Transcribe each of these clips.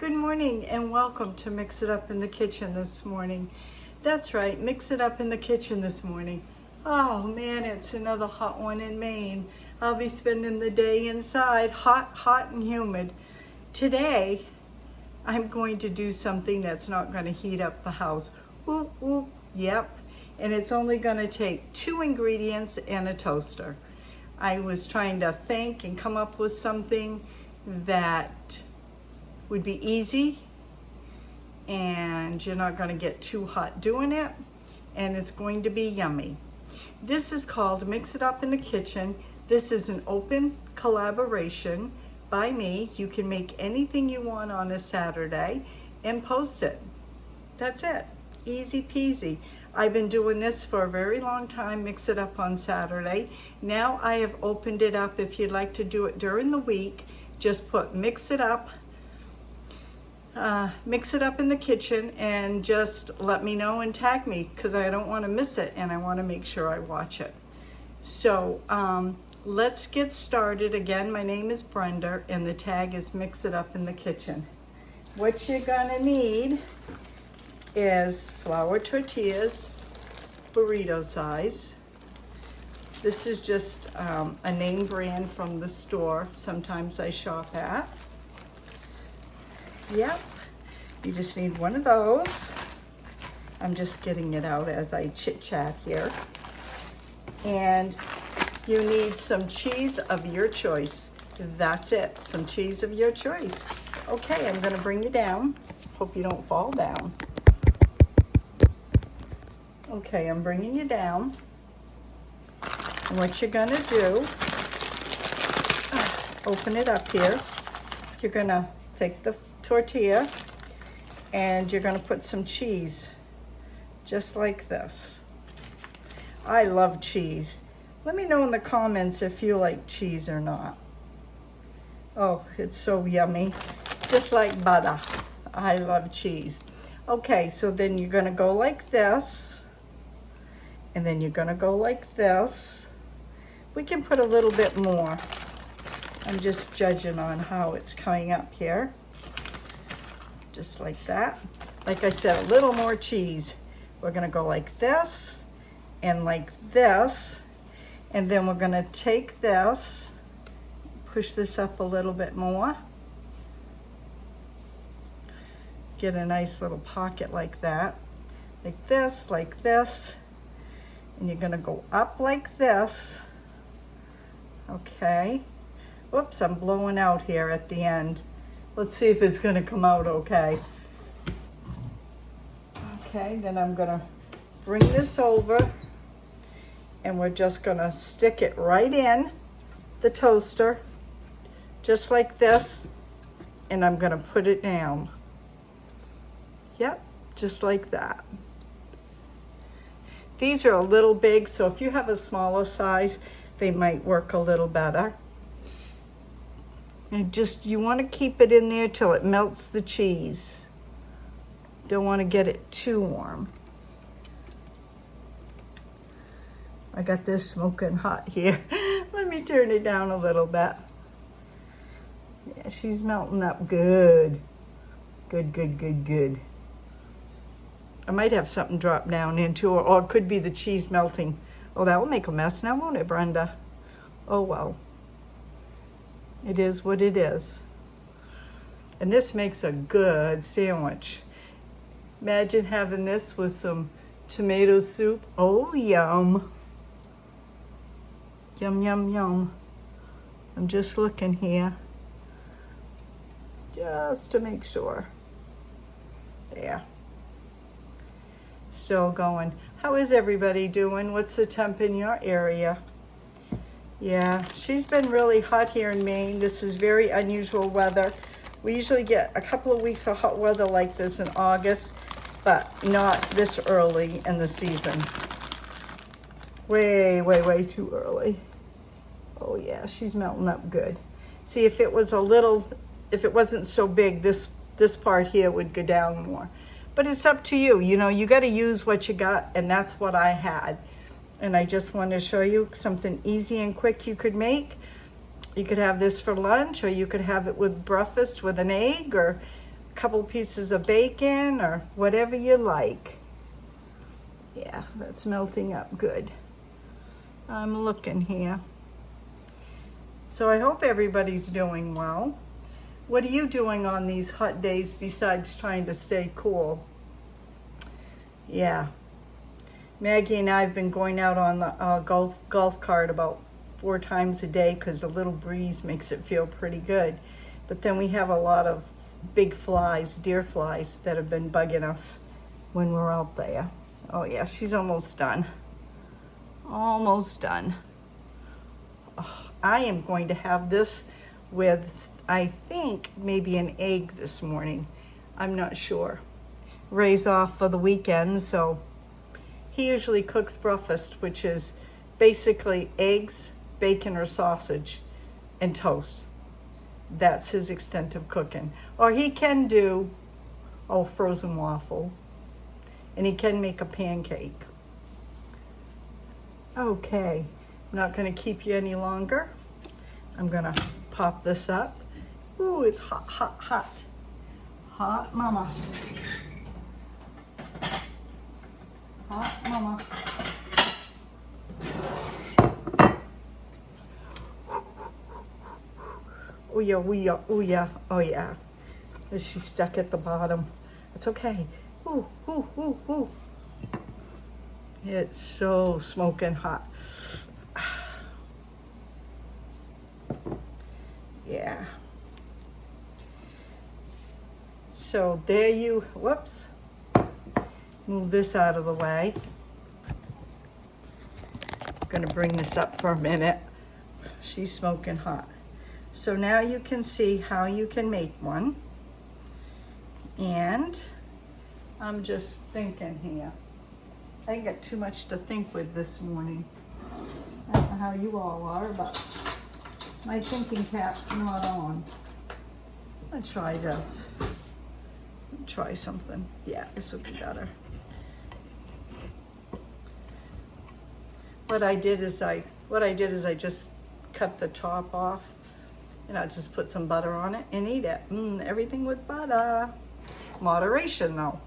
Good morning and welcome to Mix It Up in the Kitchen this morning. That's right, mix it up in the kitchen this morning. Oh man, it's another hot one in Maine. I'll be spending the day inside, hot and humid. Today, I'm going to do something that's not going to heat up the house. Ooh, yep. And it's only going to take 2 ingredients and a toaster. I was trying to think and come up with something that would be easy and you're not going to get too hot doing it, and it's going to be yummy. This is called Mix It Up in the Kitchen. This is an open collaboration by me. You can make anything you want on a Saturday and post it. That's it. Easy peasy. I've been doing this for a very long time, Mix It Up on Saturday. Now I have opened it up. If you'd like to do it during the week, just put Mix It Up in the kitchen and just let me know and tag me, because I don't want to miss it and I want to make sure I watch it. So let's get started. Again, my name is Brenda and the tag is Mix It Up in the Kitchen. What you're gonna need is flour tortillas, burrito size. This is just a name brand from the store sometimes I shop at. Yep, you just need one of those. I'm just getting it out as I chit-chat here. And you need some cheese of your choice. That's it, some cheese of your choice. Okay, I'm gonna bring you down. Hope you don't fall down. Okay, I'm bringing you down. And what you're gonna do, open it up here. You're gonna take the tortilla and you're going to put some cheese just like this. I love cheese. Let me know in the comments if you like cheese or not. Oh, it's so yummy, just like butter. I love cheese. Okay, so then you're going to go like this, and then you're going to go like this. We can put a little bit more. I'm just judging on how it's coming up here. Just like that. Like I said, a little more cheese. We're gonna go like this and like this, and then we're gonna take this, push this up a little bit more, get a nice little pocket like that, like this, and you're gonna go up like this. Okay. Whoops, I'm blowing out here at the end. Let's see if it's gonna come out okay. Okay, then I'm gonna bring this over and we're just gonna stick it right in the toaster, just like this, and I'm gonna put it down. Yep, just like that. These are a little big, so if you have a smaller size, they might work a little better. And you want to keep it in there till it melts the cheese. Don't want to get it too warm. I got this smoking hot here. Let me turn it down a little bit. Yeah, she's melting up good. Good. I might have something drop down into her, or it could be the cheese melting. Oh, that will make a mess now, won't it, Brenda? Oh, well. It is what it is. And this makes a good sandwich. Imagine having this with some tomato soup. Oh, yum. Yum. I'm just looking here, just to make sure. There. Still going. How is everybody doing? What's the temp in your area? Yeah, she's been really hot here in Maine. This is very unusual weather. We usually get a couple of weeks of hot weather like this in August, but not this early in the season. Way too early. Oh yeah, she's melting up good. See, if it wasn't so big, this part here would go down more. But it's up to you. You know, you got to use what you got, and that's what I had. And I just want to show you something easy and quick you could make. You could have this for lunch, or you could have it with breakfast with an egg, or a couple pieces of bacon or whatever you like. Yeah, that's melting up good. I'm looking here. So I hope everybody's doing well. What are you doing on these hot days besides trying to stay cool? Yeah. Maggie and I have been going out on the golf cart about 4 times a day because the little breeze makes it feel pretty good. But then we have a lot of big flies, deer flies, that have been bugging us when we're out there. Oh yeah, she's almost done. Almost done. Oh, I am going to have this with, I think, maybe an egg this morning. I'm not sure. Ray's off for the weekend, so he usually cooks breakfast, which is basically eggs, bacon or sausage, and toast. That's his extent of cooking. Or he can do, frozen waffle. And he can make a pancake. Okay, I'm not gonna keep you any longer. I'm gonna pop this up. Ooh, it's hot, hot, hot. Hot mama. Hot mama. Oh yeah, oh yeah, oh yeah, oh yeah. She's stuck at the bottom. It's okay. Ooh, ooh, ooh, ooh. It's so smoking hot. Yeah. So there you, whoops. Move this out of the way. I'm gonna bring this up for a minute. She's smoking hot. So now you can see how you can make one. And I'm just thinking here. I ain't got too much to think with this morning. I don't know how you all are, but my thinking cap's not on. I'm gonna try this. Try something. Yeah, this would be better. What I did is I just cut the top off, and I just put some butter on it and eat it. Everything with butter. Moderation though.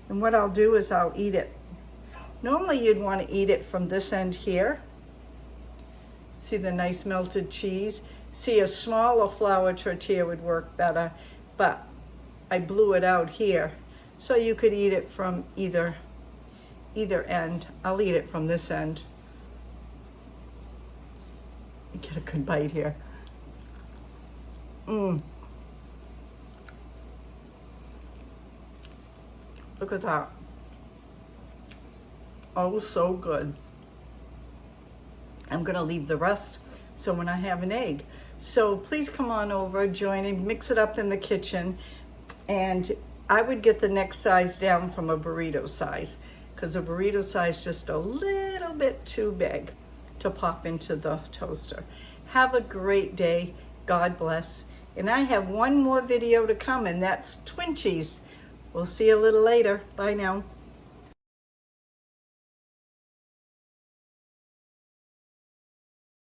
And what I'll do is I'll eat it. Normally you'd want to eat it from this end here. See the nice melted cheese? See, a smaller flour tortilla would work better, but I blew it out here. So you could eat it from either end. I'll eat it from this end. Get a good bite here. Look at that. Oh, so good. I'm gonna leave the rest so when I have an egg. So please come on over, join and mix it up in the kitchen. And I would get the next size down from a burrito size, because a burrito size is just a little bit too big to pop into the toaster. Have a great day. God bless. And I have one more video to come, and that's twin cheese. We'll see you a little later. Bye now.